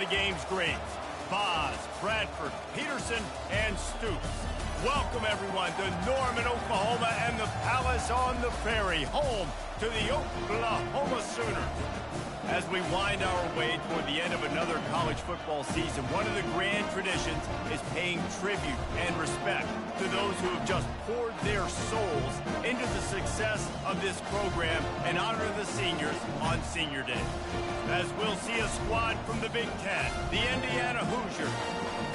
the game's greats. Boz, Bradford, Peterson, and Stoops. Welcome, everyone, to Norman, Oklahoma, and the Palace on the Prairie, home to the Oklahoma Sooners. As we wind our way toward the end of another college football season, one of the grand traditions is paying tribute and respect to those who have just poured their souls into the success of this program and honor the seniors on Senior Day. As we'll see a squad from the Big Ten, the Indiana Hoosiers,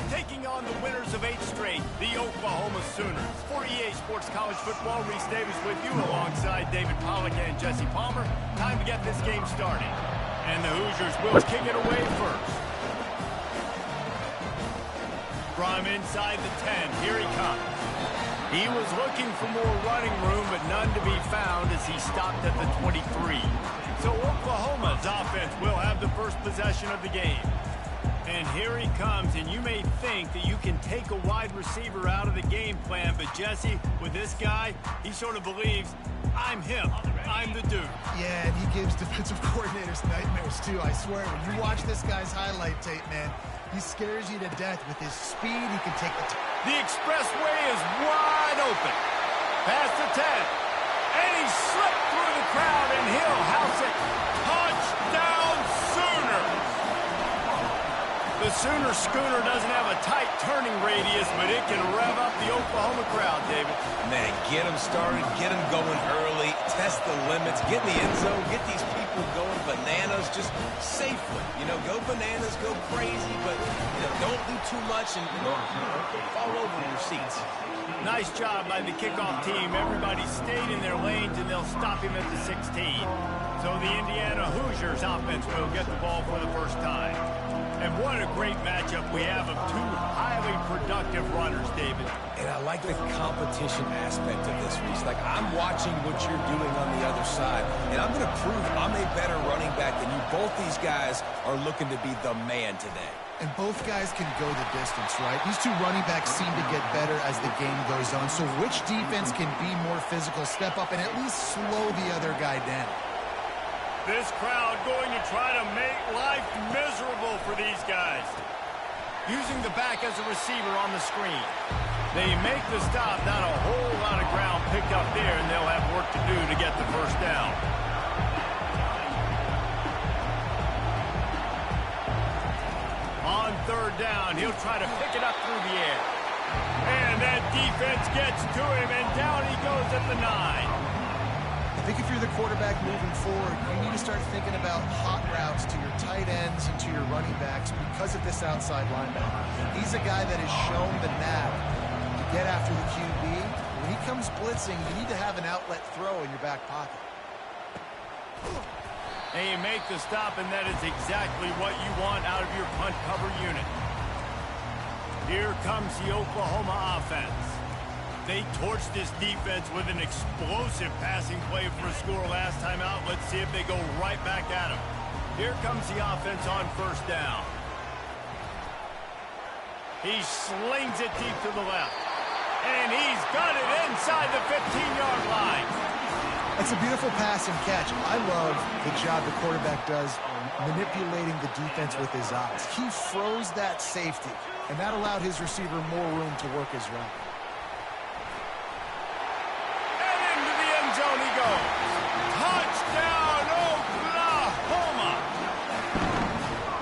taking on the winners of 8 straight, the Oklahoma Sooners. For EA Sports College Football, Reese Davis with you alongside David Pollack and Jesse Palmer. Time to get this game started. And the Hoosiers will kick it away first. From inside the 10, here he comes. He was looking for more running room, but none to be found as he stopped at the 23. So Oklahoma's offense will have the first possession of the game. And here he comes, and you may think that you can take a wide receiver out of the game plan, but Jesse, with this guy, he sort of believes, I'm him. I'm the dude. Yeah, and he gives defensive coordinators nightmares, too, I swear. When you watch this guy's highlight tape, man, he scares you to death with his speed. He can take the expressway is wide open. Past the 10. And he slipped through the crowd, and he'll house it. Touchdown, Sooners! The Sooner schooner doesn't have a tight turning radius, but it can rev up the Oklahoma crowd, David. Man, get them started, get them going early, test the limits, get in the end zone, get these people going bananas just safely. You know, go bananas, go crazy, but, you know, don't do too much and don't fall over in your seats. Nice job by the kickoff team. Everybody stayed in their lanes, and they'll stop him at the 16. So the Indiana Hoosiers offense will get the ball for the first time. And what a great matchup we have of 2 highly productive runners, David. And I like the competition aspect of this, Reese. Like, I'm watching what you're doing on the other side, and I'm going to prove I'm a better running back than you. Both these guys are looking to be the man today. And both guys can go the distance, right? These 2 running backs seem to get better as the game goes on. So which defense can be more physical, step up, and at least slow the other guy down? This crowd going to try to make life miserable for these guys. Using the back as a receiver on the screen. They make the stop, not a whole lot of ground picked up there, and they'll have work to do to get the first down. On 3rd down, he'll try to pick it up through the air. And that defense gets to him, and down he goes at the 9. I think if you're the quarterback moving forward, you need to start thinking about hot routes to your tight ends and to your running backs because of this outside linebacker. He's a guy that has shown the knack to get after the QB. When he comes blitzing, you need to have an outlet throw in your back pocket. And you make the stop, and that is exactly what you want out of your punt cover unit. Here comes the Oklahoma offense. They torched this defense with an explosive passing play for a score last time out. Let's see if they go right back at him. Here comes the offense on 1st down. He slings it deep to the left. And he's got it inside the 15-yard line. That's a beautiful pass and catch. I love the job the quarterback does manipulating the defense with his eyes. He froze that safety, and that allowed his receiver more room to work his route. Zone he goes. Touchdown, Oklahoma!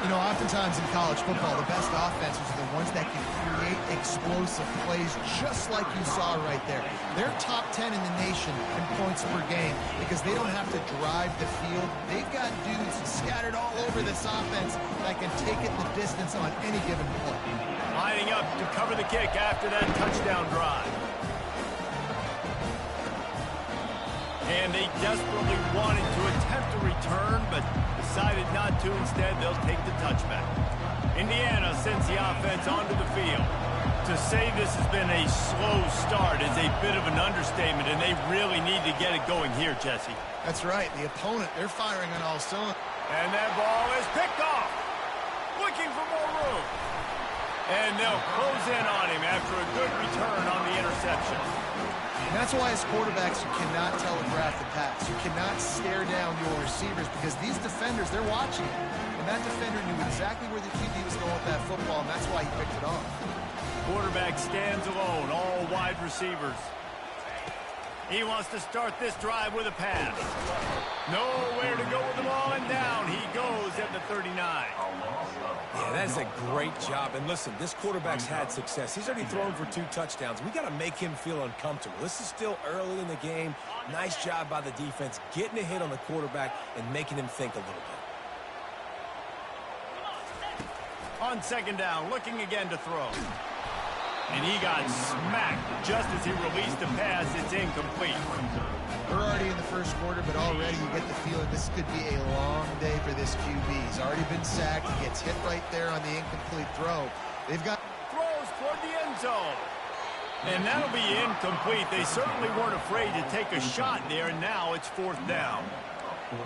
You know, oftentimes in college football, the best offenses are the ones that can create explosive plays just like you saw right there. They're top 10 in the nation in points per game because they don't have to drive the field. They've got dudes scattered all over this offense that can take it the distance on any given play. Lining up to cover the kick after that touchdown drive. And they desperately wanted to attempt a return, but decided not to. Instead, they'll take the touchback. Indiana sends the offense onto the field. To say this has been a slow start is a bit of an understatement, and they really need to get it going here, Jesse. That's right. The opponent, they're firing on all cylinders. And that ball is picked off. Looking for more room. And they'll close in on him after a good return on the interception. And that's why as quarterbacks, you cannot telegraph the pass. You cannot stare down your receivers because these defenders, they're watching it. And that defender knew exactly where the QB was going with that football, and that's why he picked it off. Quarterback stands alone, all wide receivers. He wants to start this drive with a pass. Nowhere to go with the ball, and down he goes at the 39. Yeah, that's a great job. And listen, this quarterback's had success. He's already thrown for 2 touchdowns. We got to make him feel uncomfortable. This is still early in the game. Nice job by the defense, getting a hit on the quarterback and making him think a little bit. On second down, looking again to throw. And he got smacked just as he released the pass. It's incomplete. We're already in the first quarter, but already you get the feeling this could be a long day for this QB. He's already been sacked. He gets hit right there on the incomplete throw. They've got throws toward the end zone. And that'll be incomplete. They certainly weren't afraid to take a shot there, and now it's 4th down.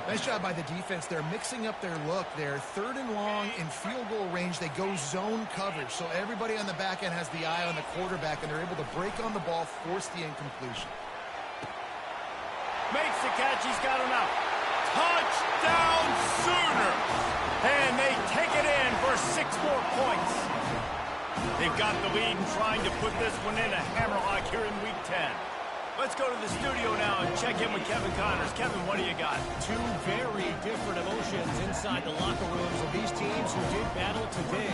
Nice job by the defense. They're mixing up their look. They're 3rd and long in field goal range. They go zone coverage. So everybody on the back end has the eye on the quarterback, and they're able to break on the ball, force the incompletion. Makes the catch. He's got him out. Touchdown Sooners! And they take it in for 6 more points. They've got the lead and trying to put this one in a hammerlock here in Week 10. Let's go to the studio now and check in with Kevin Connors. Kevin, what do you got? 2 very different emotions inside the locker rooms of these teams who did battle today.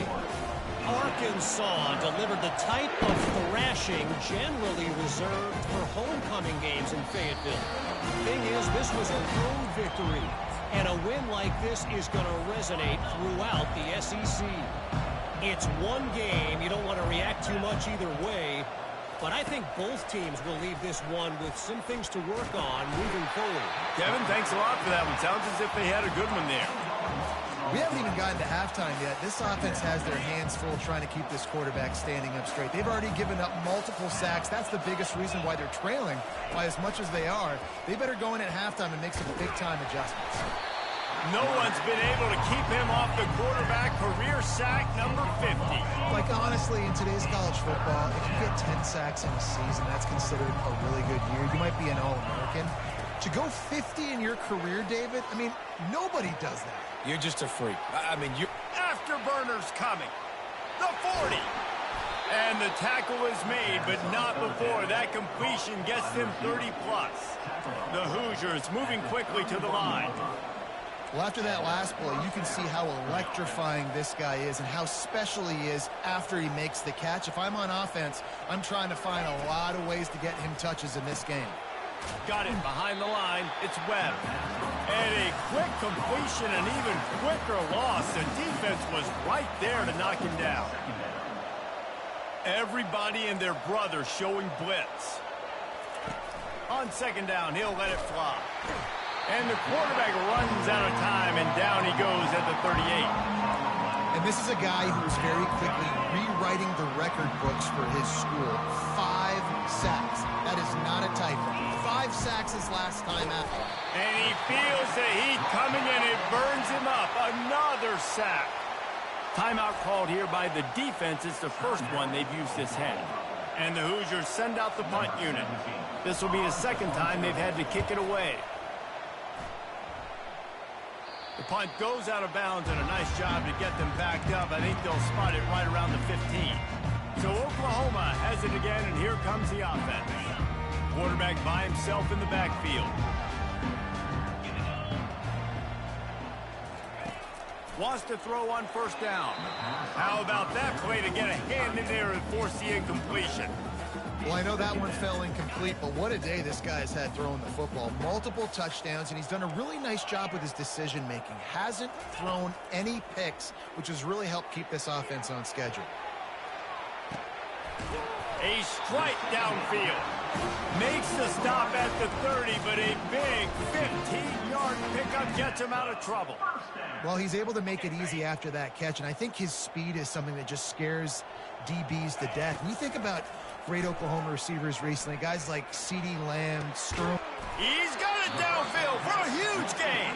Arkansas delivered the type of thrashing generally reserved for homecoming games in Fayetteville. Thing is, this was a road victory, and a win like this is going to resonate throughout the SEC. It's one game. You don't want to react too much either way. But I think both teams will leave this one with some things to work on moving forward. Kevin, thanks a lot for that one. Sounds as if they had a good one there. We haven't even gotten to halftime yet. This offense has their hands full trying to keep this quarterback standing up straight. They've already given up multiple sacks. That's the biggest reason why they're trailing by as much as they are. They better go in at halftime and make some big-time adjustments. No one's been able to keep him off the quarterback. Career sack number 50. Like, honestly, in today's college football, if you get 10 sacks in a season, that's considered a really good year. You might be an All-American. To go 50 in your career, David, I mean, nobody does that. You're just a freak. I mean, you... Afterburners coming. The 40. And the tackle is made, but not before. That completion gets them 30-plus. The Hoosiers moving quickly to the line. Well, after that last play, you can see how electrifying this guy is and how special he is after he makes the catch. If I'm on offense, I'm trying to find a lot of ways to get him touches in this game. Got it behind the line. It's Webb. And a quick completion, an even quicker loss. The defense was right there to knock him down. Everybody and their brother showing blitz. On second down, he'll let it fly. And the quarterback runs out of time, and down he goes at the 38. And this is a guy who is very quickly rewriting the record books for his school. 5 sacks. That is not a typo. 5 sacks his last time out. And he feels the heat coming, and it burns him up. Another sack. Timeout called here by the defense. It's the first one they've used this half. And the Hoosiers send out the punt unit. This will be the second time they've had to kick it away. The punt goes out of bounds, and a nice job to get them backed up. I think they'll spot it right around the 15. So Oklahoma has it again, and here comes the offense. Quarterback by himself in the backfield. Wants to throw on first down. How about that play to get a hand in there and force the incompletion? Well, I know that one fell incomplete, but what a day this guy's had throwing the football. Multiple touchdowns, and he's done a really nice job with his decision-making. Hasn't thrown any picks, which has really helped keep this offense on schedule. A strike downfield. Makes the stop at the 30, but a big 15-yard pickup gets him out of trouble. Well, he's able to make it easy after that catch, and I think his speed is something that just scares DBs to death. When you think about great Oklahoma receivers recently, guys like CeeDee Lamb, Sturm. He's got it downfield for a huge gain.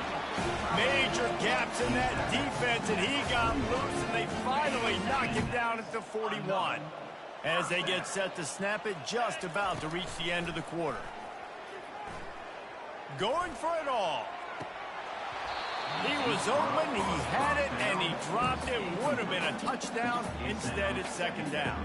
Major gaps in that defense, and he got loose, and they finally knock him down at the 41. as they get set to snap it, just about to reach the end of the quarter. Going for it all. He was open, he had it, and he dropped it. Would have been a touchdown. Instead, it's second down.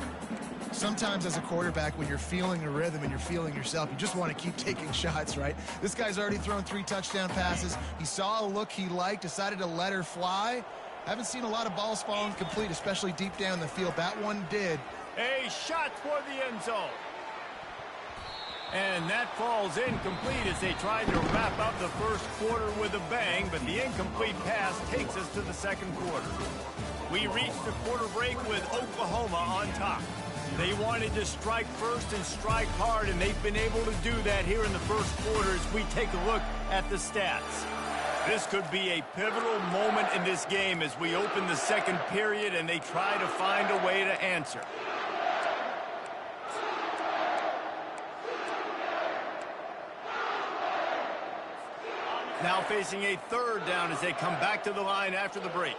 Sometimes as a quarterback, when you're feeling a rhythm and you're feeling yourself, you just want to keep taking shots, right? This guy's already thrown 3 touchdown passes. He saw a look he liked, decided to let her fly. Haven't seen a lot of balls falling complete, especially deep down the field. That one did. A shot for the end zone. And that falls incomplete as they tried to wrap up the first quarter with a bang, but the incomplete pass takes us to the second quarter. We reached the quarter break with Oklahoma on top. They wanted to strike first and strike hard, and they've been able to do that here in the first quarter as we take a look at the stats. This could be a pivotal moment in this game as we open the second period and they try to find a way to answer. Now facing a third down as they come back to the line after the break.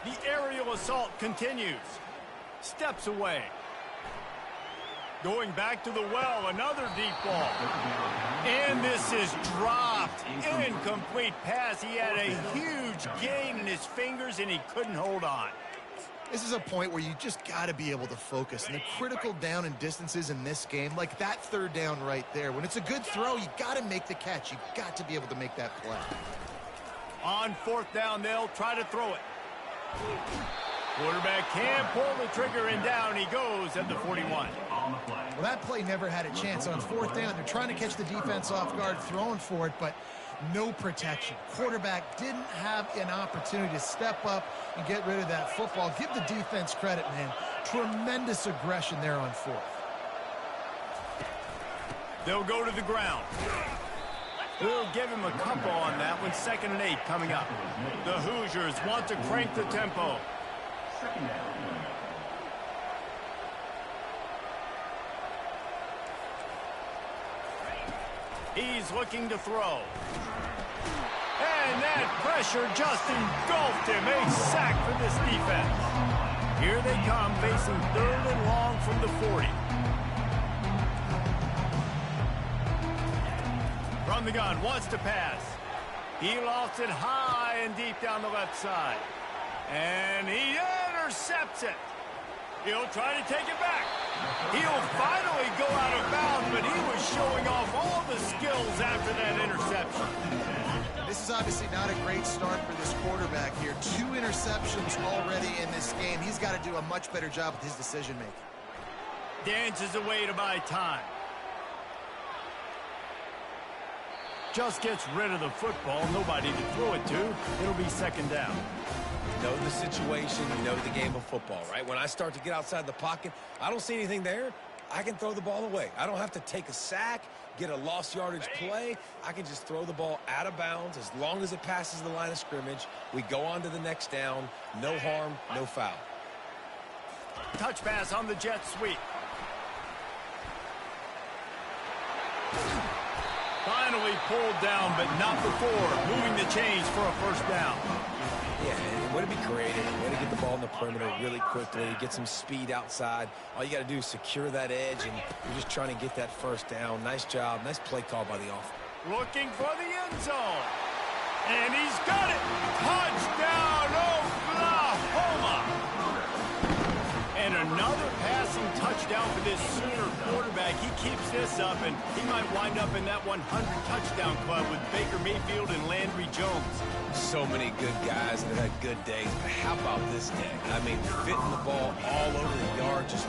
The aerial assault continues. Steps away. Going back to the well, another deep ball. And this is dropped. Incomplete pass. He had a huge gain in his fingers and he couldn't hold on. This is a point where you just got to be able to focus. And the critical down and distances in this game, like that third down right there, when it's a good throw, you got to make the catch. You got to be able to make that play. On fourth down, they'll try to throw it. Quarterback can't pull the trigger, and down he goes at the 41. Well, that play never had a chance. On fourth down, they're trying to catch the defense off guard, throwing for it, but no protection. Quarterback didn't have an opportunity to step up and get rid of that football. Give the defense credit, man. Tremendous aggression there on fourth. They'll go to the ground. We'll give him a couple on that one. 2nd and 8 coming up. The Hoosiers want to crank the tempo. He's looking to throw. And that pressure just engulfed him. A sack for this defense. Here they come, facing 3rd and long from the 40. From the gun, wants to pass. He lofts it high and deep down the left side. And he intercepts it. He'll try to take it back. He'll finally go out of bounds, but he was showing off all the skills after that interception. This is obviously not a great start for this quarterback here. 2 interceptions already in this game. He's got to do a much better job with his decision-making. Dances away to buy time. Just gets rid of the football. Nobody to throw it to. It'll be 2nd down. You know the situation, you know the game of football, right? When I start to get outside the pocket, I don't see anything there. I can throw the ball away. I don't have to take a sack, get a lost yardage play. I can just throw the ball out of bounds as long as it passes the line of scrimmage. We go on to the next down. No harm, no foul. Touch pass on the jet sweep. Finally pulled down, but not before. Moving the chains for a first down. Yeah, way to be creative, way to get the ball in the perimeter really quickly, get some speed outside. All you got to do is secure that edge, and you're just trying to get that first down. Nice job, nice play call by the offense. Looking for the end zone. And he's got it. Touchdown, Oklahoma. And another passing touchdown for this Sooner quarterback. He keeps this up, and he might wind up in that 100 touchdown club with Baker Mayfield and Landry Jones. So many good guys that have had good days, but how about this day? I mean, fitting the ball all over the yard, just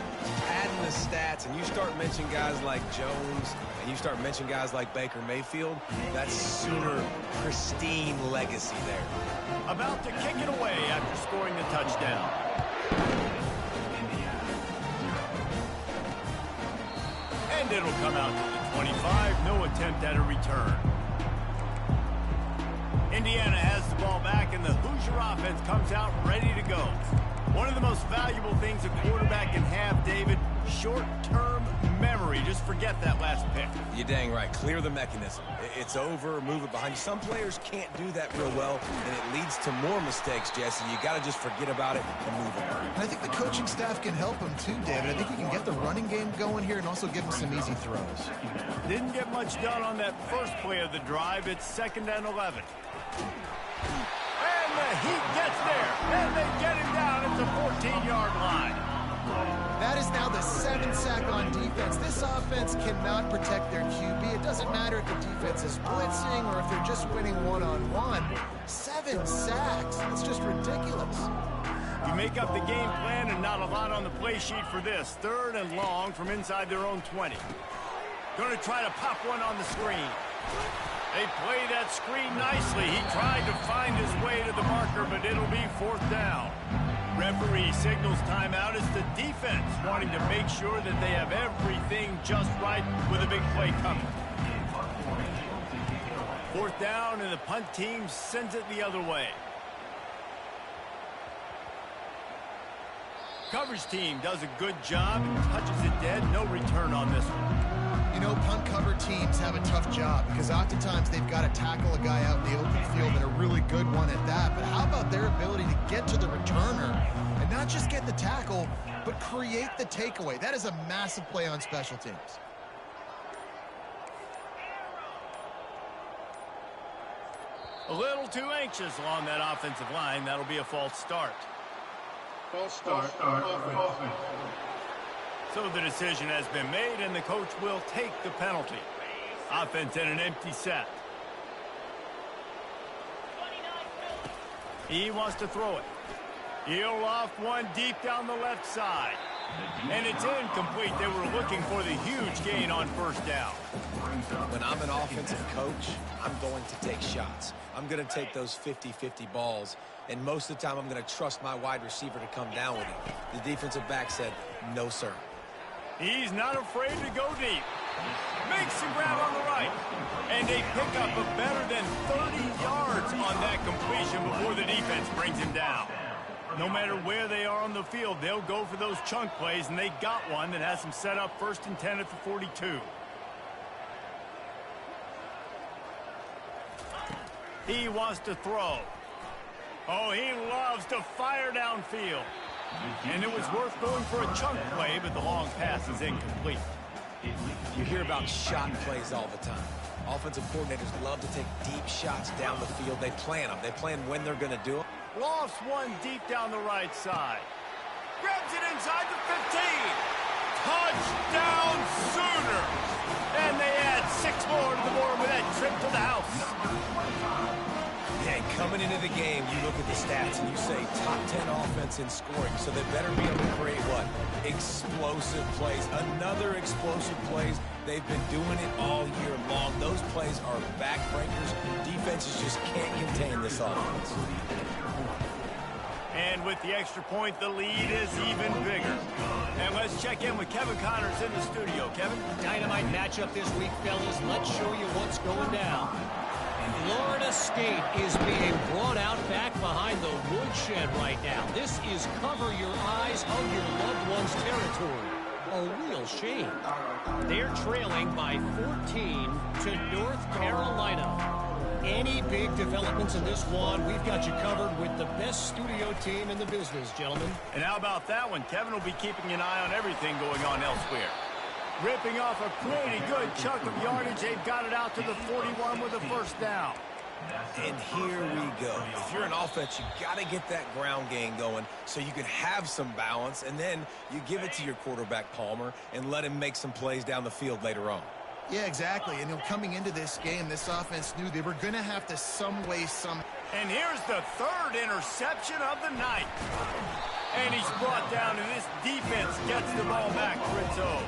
padding the stats, and you start mentioning guys like Jones, and you start mentioning guys like Baker Mayfield, that's Sooner pristine legacy there. About to kick it away after scoring the touchdown. And it'll come out to the 25. No attempt at a return. Indiana has the ball back, and the Hoosier offense comes out ready to go. One of the most valuable things a quarterback can have, David, short-term memory. Just forget that last pick. You're dang right. Clear the mechanism. It's over, move it behind you. Some players can't do that real well, and it leads to more mistakes, Jesse. You got to just forget about it and move on. And I think the coaching staff can help him too, David. I think he can get the running game going here and also give him some easy throws. Didn't get much done on that first play of the drive. It's 2nd and 11. And the Heat gets there, and they get him down at the 14-yard line. That is now the 7th sack on defense. This offense cannot protect their QB. It doesn't matter if the defense is blitzing or if they're just winning one-on-one. 7 sacks. That's just ridiculous. You make up the game plan and not a lot on the play sheet for this. 3rd and long from inside their own 20. Going to try to pop one on the screen. They play that screen nicely. He tried to find his way to the marker, but it'll be 4th down. Referee signals timeout. It's the defense wanting to make sure that they have everything just right with a big play coming. 4th down, and the punt team sends it the other way. Coverage team does a good job and touches it dead. No return on this one. You know, punt cover teams have a tough job because oftentimes they've got to tackle a guy out in the open field and a really good one at that. But how about their ability to get to the returner and not just get the tackle, but create the takeaway? That is a massive play on special teams. A little too anxious along that offensive line. That'll be a false start. False start. Offense. So the decision has been made, and the coach will take the penalty. Offense in an empty set. He wants to throw it. He'll off one deep down the left side. And it's incomplete. They were looking for the huge gain on 1st down. When I'm an offensive coach, I'm going to take shots. I'm going to take those 50-50 balls, and most of the time I'm going to trust my wide receiver to come down with it. The defensive back said, no, sir. He's not afraid to go deep. Makes the grab on the right. And they pick up a better than 30 yards on that completion before the defense brings him down. No matter where they are on the field, they'll go for those chunk plays, and they got one that has them set up 1st and 10 at the 42. He wants to throw. Oh, he loves to fire downfield. And it was worth going for a chunk play, but the long pass is incomplete. You hear about shot plays all the time. Offensive coordinators love to take deep shots down the field. They plan them. They plan when they're going to do it. Lofts one deep down the right side. Grabs it inside the 15. Touchdown Sooners! And they add 6 more to the board with that trip to the house. And coming into the game, you look at the stats and you say top 10 offense in scoring, so they better be able to create what? Explosive plays. Another explosive plays. They've been doing it all year long. Those plays are backbreakers. Defenses just can't contain this offense. And with the extra point, the lead is even bigger. And let's check in with Kevin Connors in the studio. Kevin? Dynamite matchup this week, fellas. Let's show you what's going down. Florida State is being brought out back behind the woodshed right now. This is cover your eyes, hug your loved one's territory. A real shame. They're trailing by 14 to North Carolina. Any big developments in this one, we've got you covered with the best studio team in the business, gentlemen. And how about that one? Kevin will be keeping an eye on everything going on elsewhere. Ripping off a pretty good chunk of yardage. They've got it out to the 41 with a 1st down. And here we go. If you're an offense, you got to get that ground game going so you can have some balance, and then you give it to your quarterback, Palmer, and let him make some plays down the field later on. Yeah, exactly. And coming into this game, this offense knew they were going to have to some way. And here's the 3rd interception of the night. And he's brought down, and this defense gets the ball back for its own.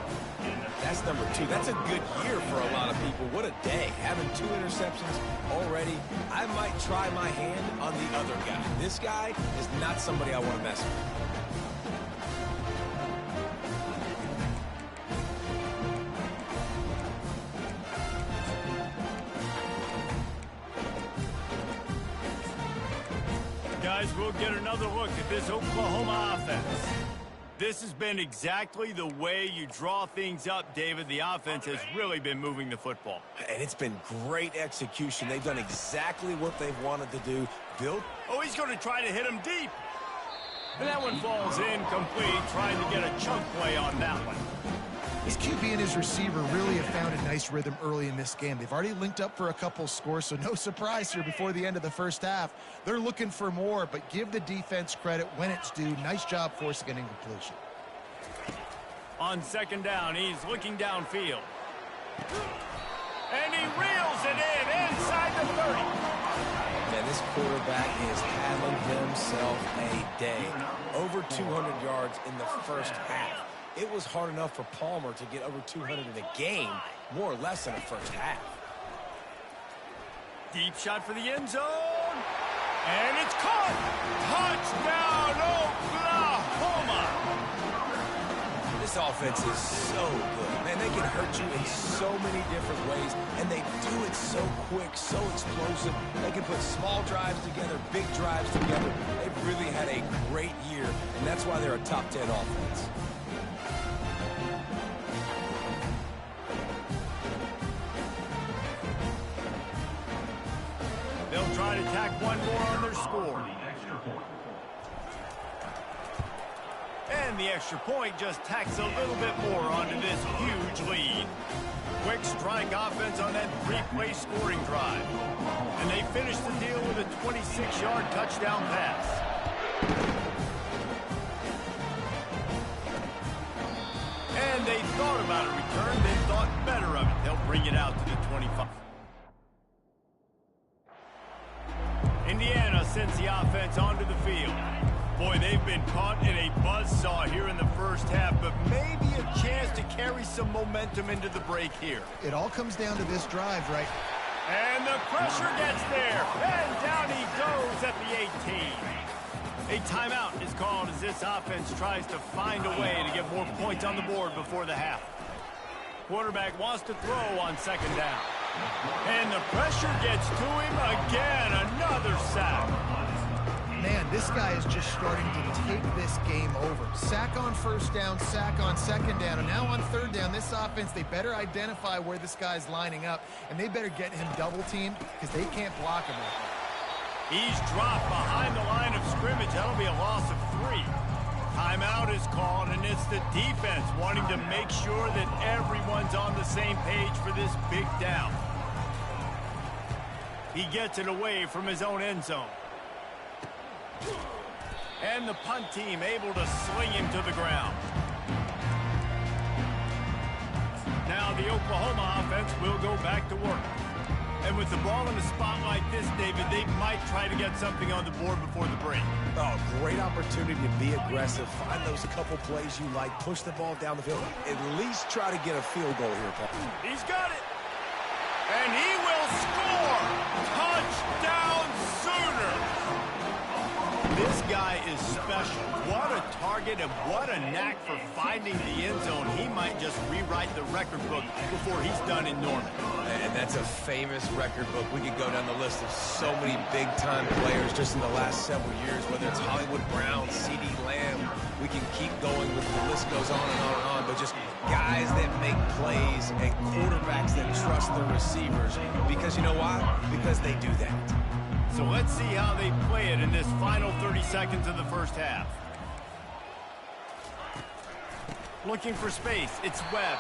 That's number 2. That's a good year for a lot of people. What a day. Having 2 interceptions already. I might try my hand on the other guy. This guy is not somebody I want to mess with. guys, we'll get another look at this Oklahoma offense. This has been exactly the way you draw things up, David. The offense has really been moving the football. And it's been great execution. They've done exactly what they've wanted to do. Oh, he's going to try to hit him deep. And that one falls incomplete, trying to get a chunk play on that one. His QB and his receiver really have found a nice rhythm early in this game. They've already linked up for a couple scores, so no surprise here before the end of the first half. They're looking for more, but give the defense credit when it's due. Nice job forcing an incompletion. On second down, he's looking downfield. And he reels it in inside the 30. Man, this quarterback is having himself a day. Over 200 yards in the first half. It was hard enough for Palmer to get over 200 in a game, more or less in the first half. Deep shot for the end zone. And it's caught. Touchdown, Oklahoma. This offense is so good. Man, they can hurt you in so many different ways, and they do it so quick, so explosive. They can put small drives together, big drives together. They've really had a great year, and that's why they're a top 10 offense. They'll try to tack one more on their score. And the extra point just tacks a little bit more onto this huge lead. Quick strike offense on that three-play scoring drive. And they finish the deal with a 26-yard touchdown pass. And they thought about a return, then thought better of it. They'll bring it out to the 25. Indiana sends the offense onto the field. Boy, they've been caught in a buzzsaw here in the first half, but maybe a chance to carry some momentum into the break here. It all comes down to this drive, right? And the pressure gets there, and down he goes at the 18. A timeout is called as this offense tries to find a way to get more points on the board before the half. Quarterback wants to throw on second down. And the pressure gets to him again. Another sack. Man, this guy is just starting to take this game over. Sack on first down, sack on second down, and now on third down, this offense, they better identify where this guy's lining up, and they better get him double-teamed because they can't block him right now. He's dropped behind the line of scrimmage. That'll be a loss of 3. Timeout is called, and it's the defense wanting to make sure that everyone's on the same page for this big down. He gets it away from his own end zone. And the punt team able to sling him to the ground. Now the Oklahoma offense will go back to work. And with the ball in a spot like this, David, they might try to get something on the board before the break. Oh, great opportunity to be aggressive. Find those couple plays you like. Push the ball down the field. At least try to get a field goal here, Paul. He's got it. And he will score. Touchdown Sooners. This guy is special. What a target and what a knack for finding the end zone. He might just rewrite the record book before he's done in Norman. And that's a famous record book. We could go down the list of so many big-time players just in the last several years, whether it's Hollywood Brown, C.D. Lamb. We can keep going with the list goes on and on and on, but just guys that make plays and quarterbacks that trust their receivers. Because you know why? Because they do that. So let's see how they play it in this final 30 seconds of the first half. Looking for space, it's Webb.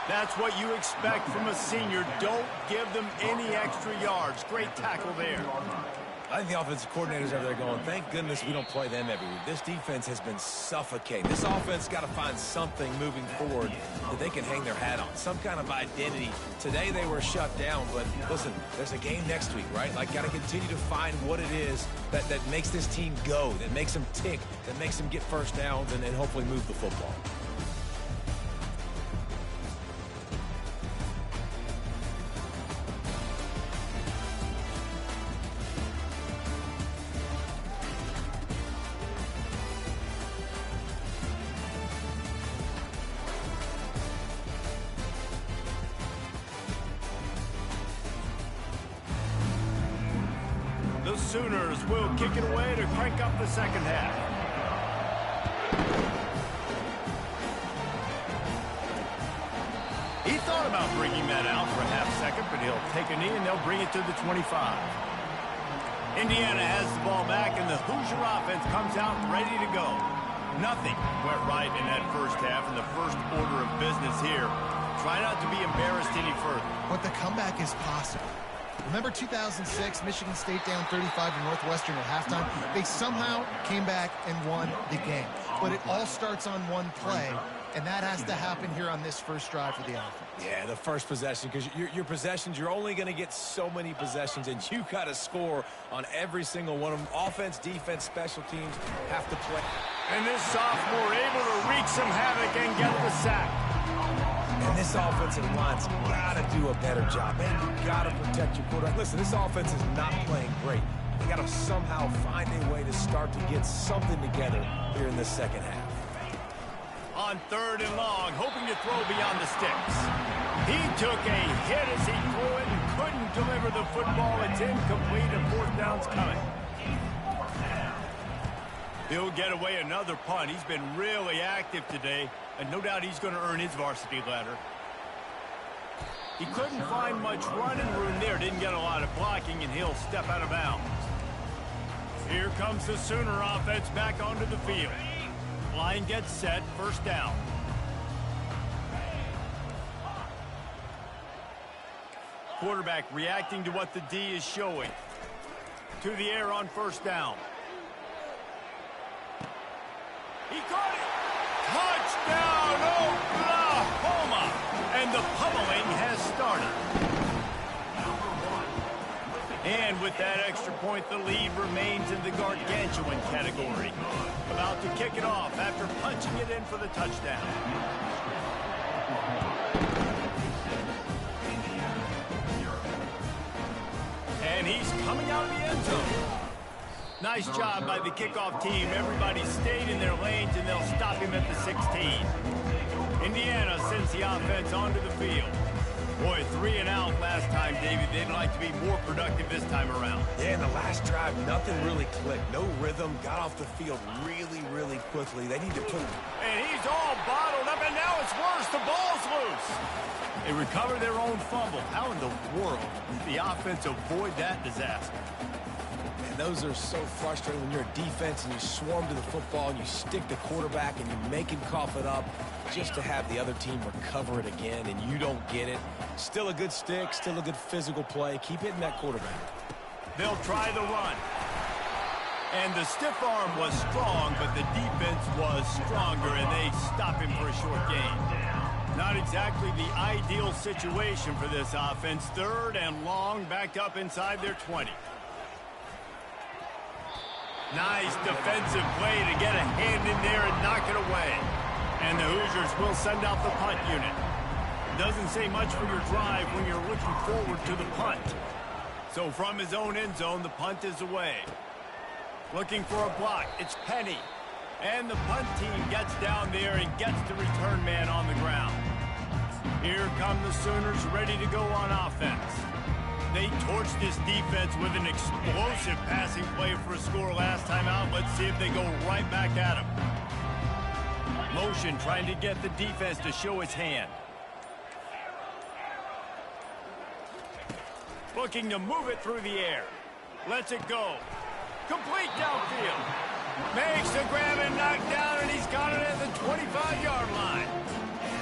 That's what you expect from a senior. Don't give them any extra yards. Great tackle there. I think the offensive coordinators over there going, thank goodness we don't play them every week. This defense has been suffocating. This offense got to find something moving forward that they can hang their hat on, some kind of identity. Today they were shut down, but listen, there's a game next week, right? Like, got to continue to find what it is that makes this team go, that makes them tick, that makes them get first downs and hopefully move the football. The Sooners will kick it away to crank up the second half. He thought about bringing that out for a half second, but he'll take a knee and they'll bring it to the 25. Indiana has the ball back, and the Hoosier offense comes out ready to go. Nothing went right in that first half, and the first order of business here. Try not to be embarrassed any further. But the comeback is possible. Remember 2006, Michigan State down 35 to Northwestern at halftime? They somehow came back and won the game. But it all starts on one play, and that has to happen here on this first drive for the offense. Yeah, the first possession, because your possessions, you're only going to get so many possessions, and you got to score on every single one of them. Offense, defense, special teams have to play. And this sophomore able to wreak some havoc and get the sack. And this offensive line's got to do a better job. Man, you got to protect your quarterback. Listen, this offense is not playing great. They got to somehow find a way to start to get something together here in the second half. On 3rd and long, hoping to throw beyond the sticks. He took a hit as he threw it and couldn't deliver the football. It's incomplete, and 4th down's coming. He'll get away another punt. He's been really active today, and no doubt he's going to earn his varsity letter. He couldn't find much running room there. Didn't get a lot of blocking, and he'll step out of bounds. Here comes the Sooner offense back onto the field. Line gets set, 1st down. Quarterback reacting to what the D is showing. To the air on 1st down. He caught it! Touchdown, Oklahoma! And the pummeling has started. And with that extra point, the lead remains in the gargantuan category. About to kick it off after punching it in for the touchdown. And he's coming out of the end zone. Nice job by the kickoff team. Everybody stayed in their lanes, and they'll stop him at the 16. Indiana sends the offense onto the field. Boy, 3 and out last time, David. They'd like to be more productive this time around. Yeah, in the last drive, nothing really clicked. No rhythm. Got off the field really, really quickly. They need to put... And he's all bottled up, and now it's worse. The ball's loose. They recover their own fumble. How in the world did the offense avoid that disaster? And those are so frustrating when you're a defense and you swarm to the football and you stick the quarterback and you make him cough it up just to have the other team recover it again, and you don't get it. Still a good stick, still a good physical play. Keep hitting that quarterback. They'll try the run. And the stiff arm was strong, but the defense was stronger, and they stop him for a short gain. Not exactly the ideal situation for this offense. 3rd and long, backed up inside their 20. Nice defensive play to get a hand in there and knock it away. And the Hoosiers will send out the punt unit. Doesn't say much for your drive when you're looking forward to the punt. So from his own end zone, the punt is away. Looking for a block. It's Penny. And the punt team gets down there and gets the return man on the ground. Here come the Sooners ready to go on offense. They torched this defense with an explosive passing play for a score last time out. Let's see if they go right back at him. Motion trying to get the defense to show his hand. Looking to move it through the air. Lets it go. Complete downfield. Makes the grab and knock down, and he's got it at the 25-yard line.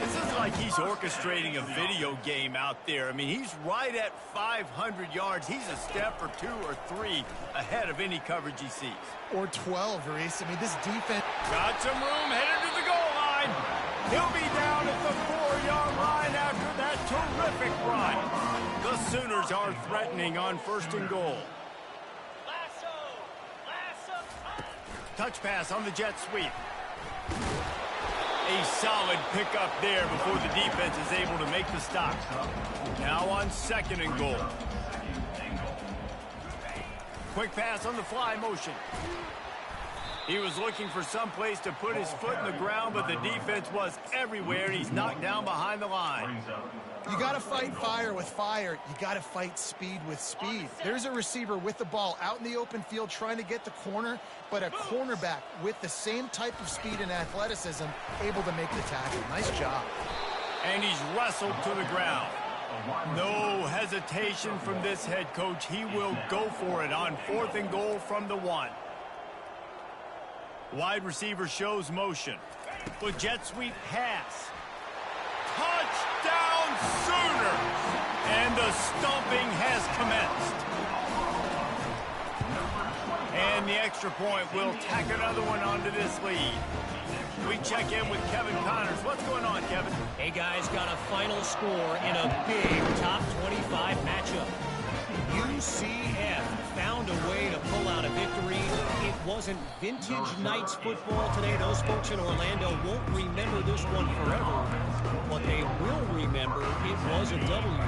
This is like he's orchestrating a video game out there. I mean, he's right at 500 yards. He's a step or 2 or 3 ahead of any coverage he sees. Or 12, Reese. I mean, this defense... Got some room, headed to the goal line. He'll be down at the 4-yard line after that terrific run. The Sooners are threatening on 1st and goal. Touch pass on the jet sweep. A solid pickup there before the defense is able to make the stop. Now on 2nd and goal. Quick pass on the fly motion. He was looking for some place to put his foot in the ground, but the defense was everywhere, and he's knocked down behind the line. You got to fight fire with fire. You got to fight speed with speed. There's a receiver with the ball out in the open field trying to get the corner, but a cornerback with the same type of speed and athleticism able to make the tackle. Nice job. And he's wrestled to the ground. No hesitation from this head coach. He will go for it on 4th and goal from the 1. Wide receiver shows motion. With jet sweep pass. Touchdown Sooners! And the stomping has commenced. And the extra point will tack another one onto this lead. We check in with Kevin Connors. What's going on, Kevin? Hey, guys, got a final score in a big top 25 matchup. UCF found a way to pull out a victory. It wasn't vintage Knights football today. Those folks in Orlando won't remember this one forever. What they will remember, it was a W.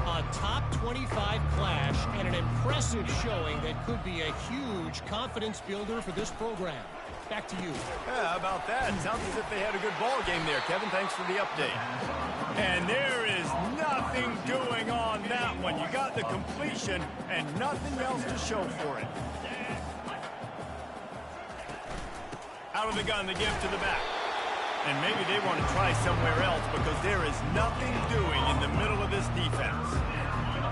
A top 25 clash and an impressive showing that could be a huge confidence builder for this program. Back to you. Yeah, how about that? Sounds as if they had a good ball game there, Kevin. Thanks for the update. And there is nothing doing on that one. You got the completion and nothing else to show for it. Out of the gun, the give to the back. And maybe they want to try somewhere else because there is nothing doing in the middle of this defense.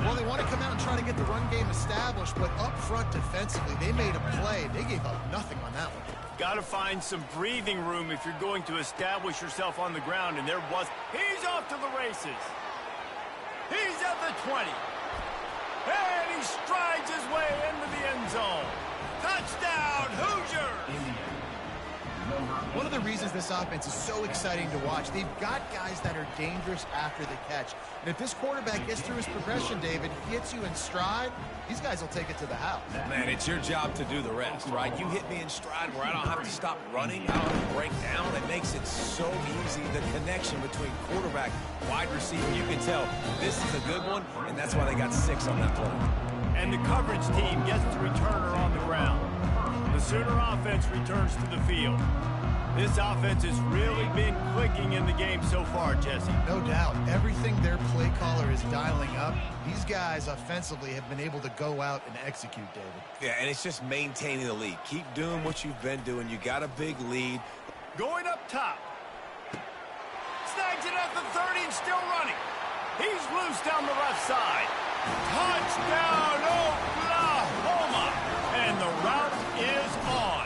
Well, they want to come out and try to get the run game established, but up front defensively, they made a play. They gave up nothing on that one. Got to find some breathing room if you're going to establish yourself on the ground, and there was. He's off to the races. He's at the 20. And he strides his way into the end zone. Touchdown, Hoosiers! One of the reasons this offense is so exciting to watch, they've got guys that are dangerous after the catch. And if this quarterback gets through his progression, David, hits you in stride, these guys will take it to the house. Man, it's your job to do the rest, right? You hit me in stride where I don't have to stop running. I don't have to break down. It makes it so easy. The connection between quarterback, wide receiver, you can tell this is a good one, and that's why they got 6 on that play. And the coverage team gets the returner on the ground. The Sooner offense returns to the field. This offense has really been clicking in the game so far, Jesse. No doubt. Everything their play caller is dialing up, these guys offensively have been able to go out and execute, David. Yeah, and it's just maintaining the lead. Keep doing what you've been doing. You got a big lead. Going up top. Snags it at the 30 and still running. He's loose down the left side. Touchdown, Oklahoma! And the route is on.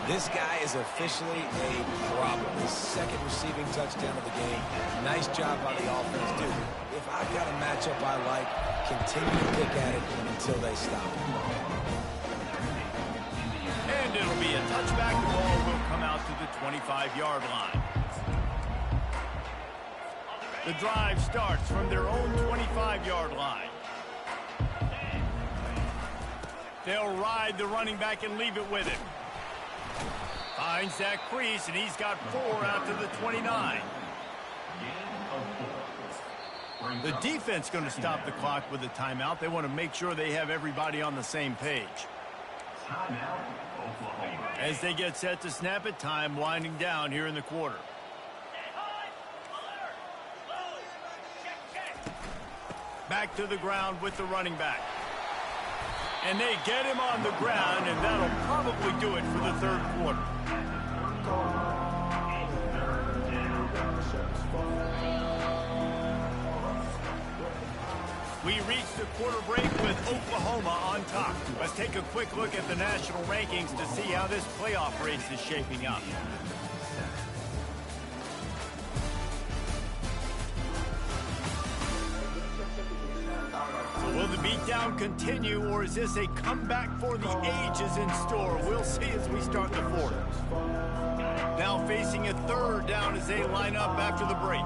This guy is officially a problem. His 2nd receiving touchdown of the game. Nice job by the offense, dude. If I've got a matchup I like, continue to pick at it until they stop. And it'll be a touchback. The ball will come out to the 25-yard line. The drive starts from their own 25-yard line. They'll ride the running back and leave it with him. Finds that crease, and he's got 4 out to the 29. The defense going to stop the clock with a timeout. They want to make sure they have everybody on the same page. As they get set to snap it, time winding down here in the quarter. Back to the ground with the running back. And they get him on the ground, and that'll probably do it for the 3rd quarter. We reach the quarter break with Oklahoma on top. Let's take a quick look at the national rankings to see how this playoff race is shaping up. Will the beatdown continue, or is this a comeback for the ages in store? We'll see as we start the 4th. Now facing a 3rd down as they line up after the break.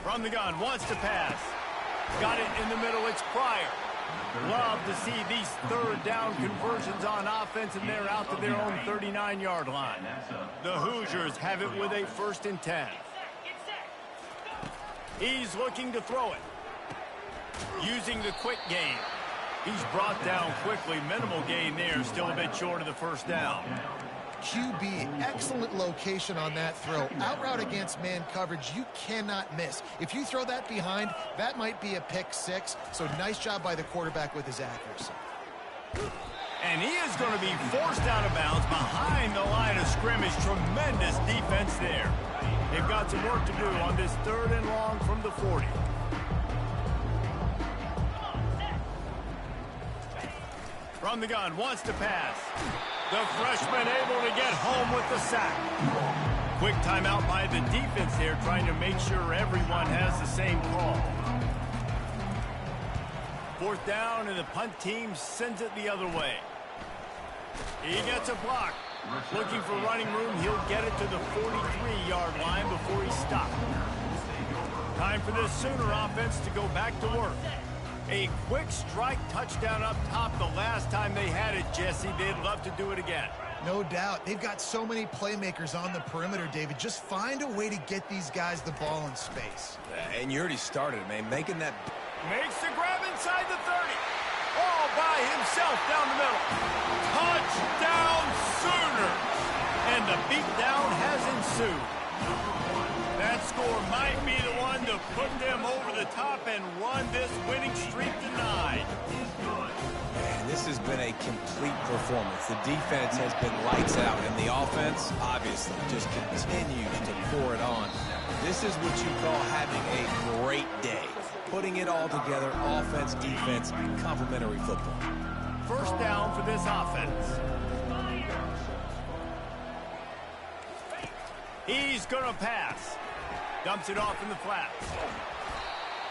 From the gun, wants to pass. Got it in the middle, it's Pryor. Love to see these 3rd down conversions on offense, and they're out to their own 39-yard line. The Hoosiers have it with a 1st and 10. He's looking to throw it. using the quick game. He's brought down quickly. Minimal gain there. Still a bit short of the first down. QB, excellent location on that throw. Out route against man coverage, you cannot miss. If you throw that behind, that might be a pick six. So nice job by the quarterback with his accuracy. And he is going to be forced out of bounds behind the line of scrimmage. Tremendous defense there. They've got some work to do on this 3rd and long from the 40. From the gun, wants to pass. The freshman able to get home with the sack. Quick timeout by the defense there, trying to make sure everyone has the same call. 4th down, and the punt team sends it the other way. He gets a block. Looking for running room, he'll get it to the 43-yard line before he stopped. Time for this Sooner offense to go back to work. A quick strike touchdown up top the last time they had it, Jesse. They'd love to do it again. No doubt. They've got so many playmakers on the perimeter, David. Just find a way to get these guys the ball in space. And you already started, man, making that... Makes the grab inside the 30. All by himself down the middle. Touchdown Sooners. And the beatdown has ensued. That score might be the one to put them over the top and run this winning streak to 9. Man, this has been a complete performance. The defense has been lights out, and the offense, obviously, just continues to pour it on. This is what you call having a great day. Putting it all together, offense, defense, complementary football. 1st down for this offense. He's going to pass. Dumps it off in the flats.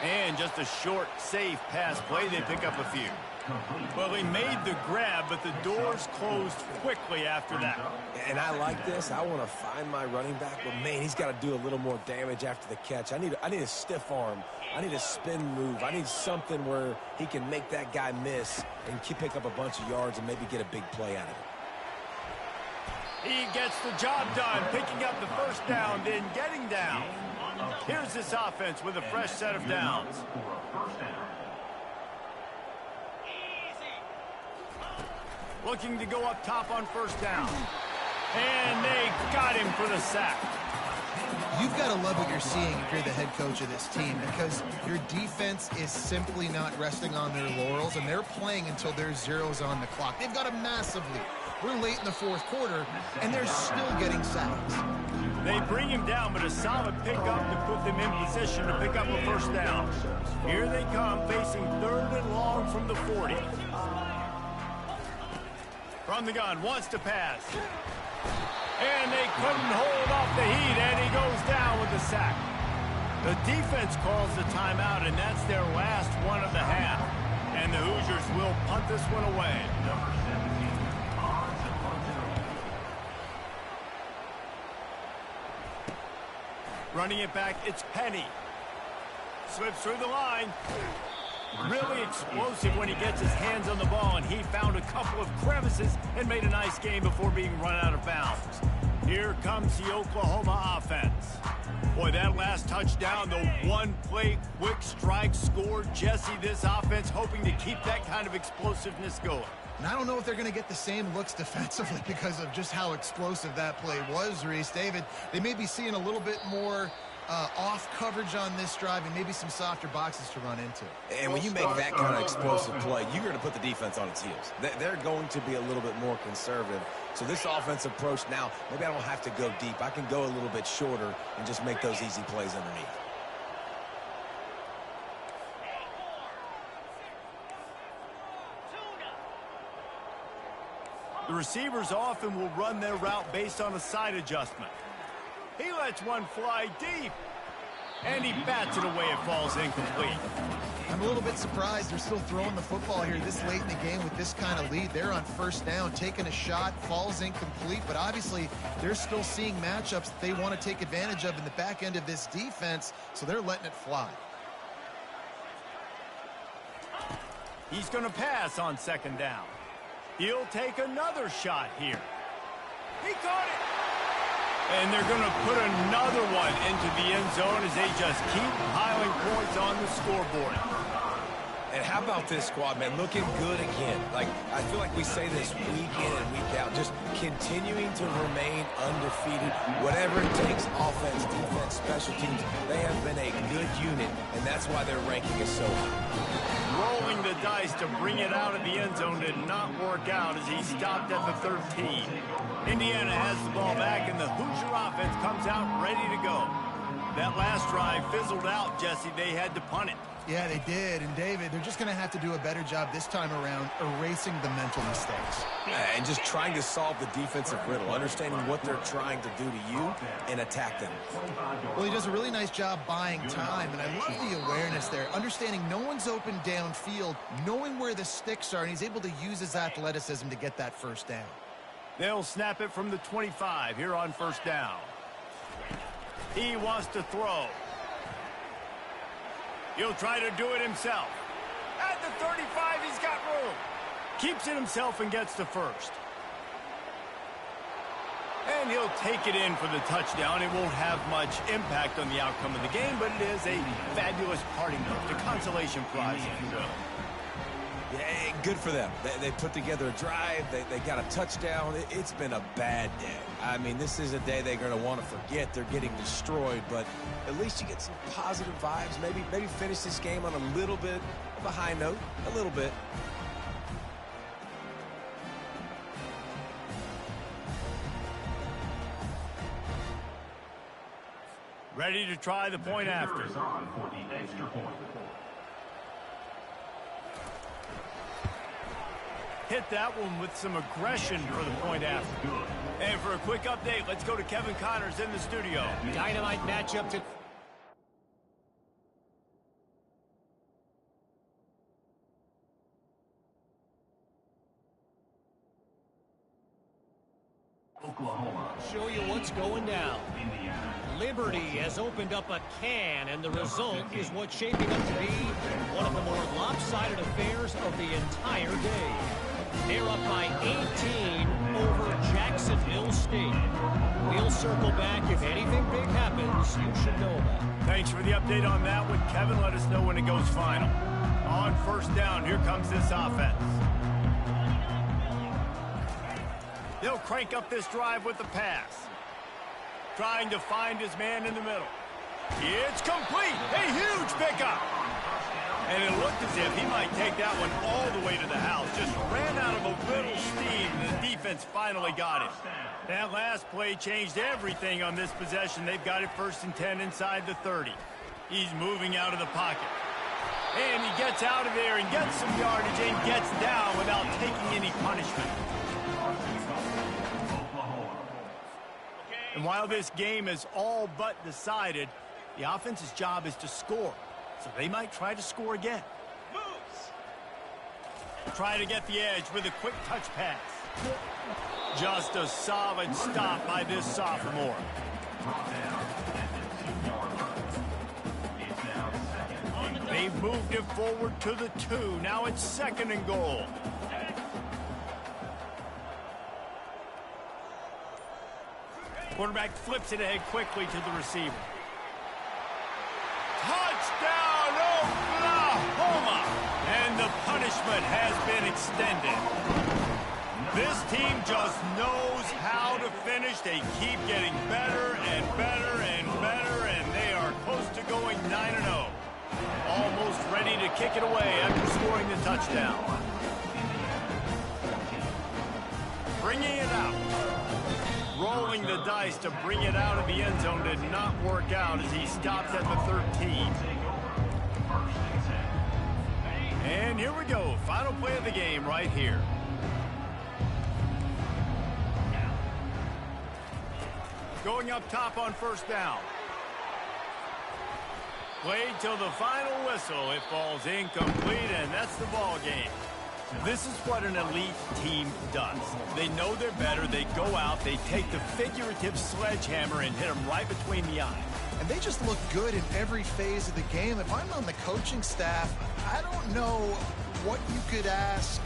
And just a short, safe pass play. They pick up a few. Well, he made the grab, but the doors closed quickly after that. And I like this. I want to find my running back, but, man, he's got to do a little more damage after the catch. I need a stiff arm. I need a spin move. I need something where he can make that guy miss and pick up a bunch of yards and maybe get a big play out of it. He gets the job done, picking up the 1st down, then getting down. Here's this offense with a fresh set of downs. Looking to go up top on 1st down. And they got him for the sack. You've got to love what you're seeing if you're the head coach of this team, because your defense is simply not resting on their laurels, and they're playing until there's zeros on the clock. They've got a massive lead. We're late in the 4th quarter, and they're still getting sacks. They bring him down, but a solid pickup to put them in position to pick up a 1st down. Here they come, facing 3rd and long from the 40. From the gun, wants to pass. And they couldn't hold off the heat, and he goes down with the sack. The defense calls the timeout, and that's their last one of the half. And the Hoosiers will punt this one away. Running it back, it's Penny. Slips through the line. Really explosive when he gets his hands on the ball, and he found a couple of crevices and made a nice game before being run out of bounds. Here comes the Oklahoma offense. Boy, that last touchdown, the one-play quick strike score. Jesse, this offense hoping to keep that kind of explosiveness going. And I don't know if they're going to get the same looks defensively because of just how explosive that play was, Reese. David, they may be seeing a little bit more off coverage on this drive and maybe some softer boxes to run into. And when you make that kind of explosive play, you're going to put the defense on its heels. They're going to be a little bit more conservative. So this offensive approach now, maybe I don't have to go deep. I can go a little bit shorter and just make those easy plays underneath. The receivers often will run their route based on a side adjustment. He lets one fly deep. And he bats it away. It falls incomplete. I'm a little bit surprised they're still throwing the football here this late in the game with this kind of lead. They're on 1st down, taking a shot, falls incomplete, but obviously they're still seeing matchups that they want to take advantage of in the back end of this defense, so they're letting it fly. He's going to pass on 2nd down. He'll take another shot here. He caught it. And they're going to put another one into the end zone as they just keep piling points on the scoreboard. And how about this squad, man? Looking good again. Like, I feel like we say this week in and week out, just continuing to remain undefeated. Whatever it takes, offense, defense, special teams, they have been a good unit, and that's why their ranking is so high. Rolling the dice to bring it out of the end zone did not work out as he stopped at the 13. Indiana has the ball back, and the Hoosier offense comes out ready to go. That last drive fizzled out, Jesse. They had to punt it. Yeah, they did. And, David, they're just going to have to do a better job this time around erasing the mental mistakes. And just trying to solve the defensive riddle, understanding what they're trying to do to you and attack them. Well, he does a really nice job buying time, and I love the awareness there, understanding no one's open downfield, knowing where the sticks are, and he's able to use his athleticism to get that first down. They'll snap it from the 25 here on first down. He wants to throw. He'll try to do it himself. At the 35, he's got room. Keeps it himself and gets the first. And he'll take it in for the touchdown. It won't have much impact on the outcome of the game, but it is a fabulous parting note, the consolation prize, if you will. Yeah, good for them. They put together a drive. They got a touchdown. It's been a bad day. I mean, this is a day they're going to want to forget. They're getting destroyed, but at least you get some positive vibes. Maybe finish this game on a little bit of a high note, a little bit. Ready to try the point after. Hit that one with some aggression for the point after. And for a quick update, let's go to Kevin Connors in the studio. Dynamite matchup to... Show you what's going down. Liberty has opened up a can, and the result is what's shaping up to be one of the more lopsided affairs of the entire day. They're up by 18 over Jacksonville State. We'll circle back. If anything big happens, you should know about it. Thanks for the update on that one, Kevin. Let us know when it goes final. On first down, here comes this offense. They'll crank up this drive with the pass. Trying to find his man in the middle. It's complete. A huge pickup. And it looked as if he might take that one all the way to the house. Just ran out of a little steam, and the defense finally got it. That last play changed everything on this possession. They've got it 1st and 10 inside the 30. He's moving out of the pocket. And he gets out of there and gets some yardage and gets down without taking any punishment. And while this game is all but decided, the offense's job is to score. So they might try to score again. Try to get the edge with a quick touch pass. Just a solid stop by this sophomore. They've moved it forward to the 2. Now it's 2nd and goal. Quarterback flips it ahead quickly to the receiver. Touchdown, Oklahoma! And the punishment has been extended. This team just knows how to finish. They keep getting better and better and better, and they are close to going 9-0. Almost ready to kick it away after scoring the touchdown. Bringing it out. Rolling the dice to bring it out of the end zone did not work out as he stopped at the 13. And here we go. Final play of the game right here. Going up top on first down. Played till the final whistle. It falls incomplete, and that's the ball game. This is what an elite team does. They know they're better. They go out. They take the figurative sledgehammer and hit them right between the eyes. And they just look good in every phase of the game. If I'm on the coaching staff, I don't know what you could ask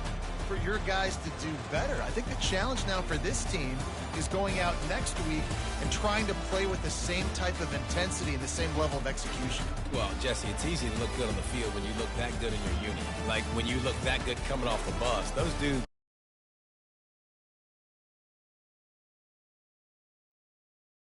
for your guys to do better. I think the challenge now for this team is going out next week and trying to play with the same type of intensity and the same level of execution. Well, Jesse, it's easy to look good on the field when you look that good in your unit. Like when you look that good coming off the bus. Those dudes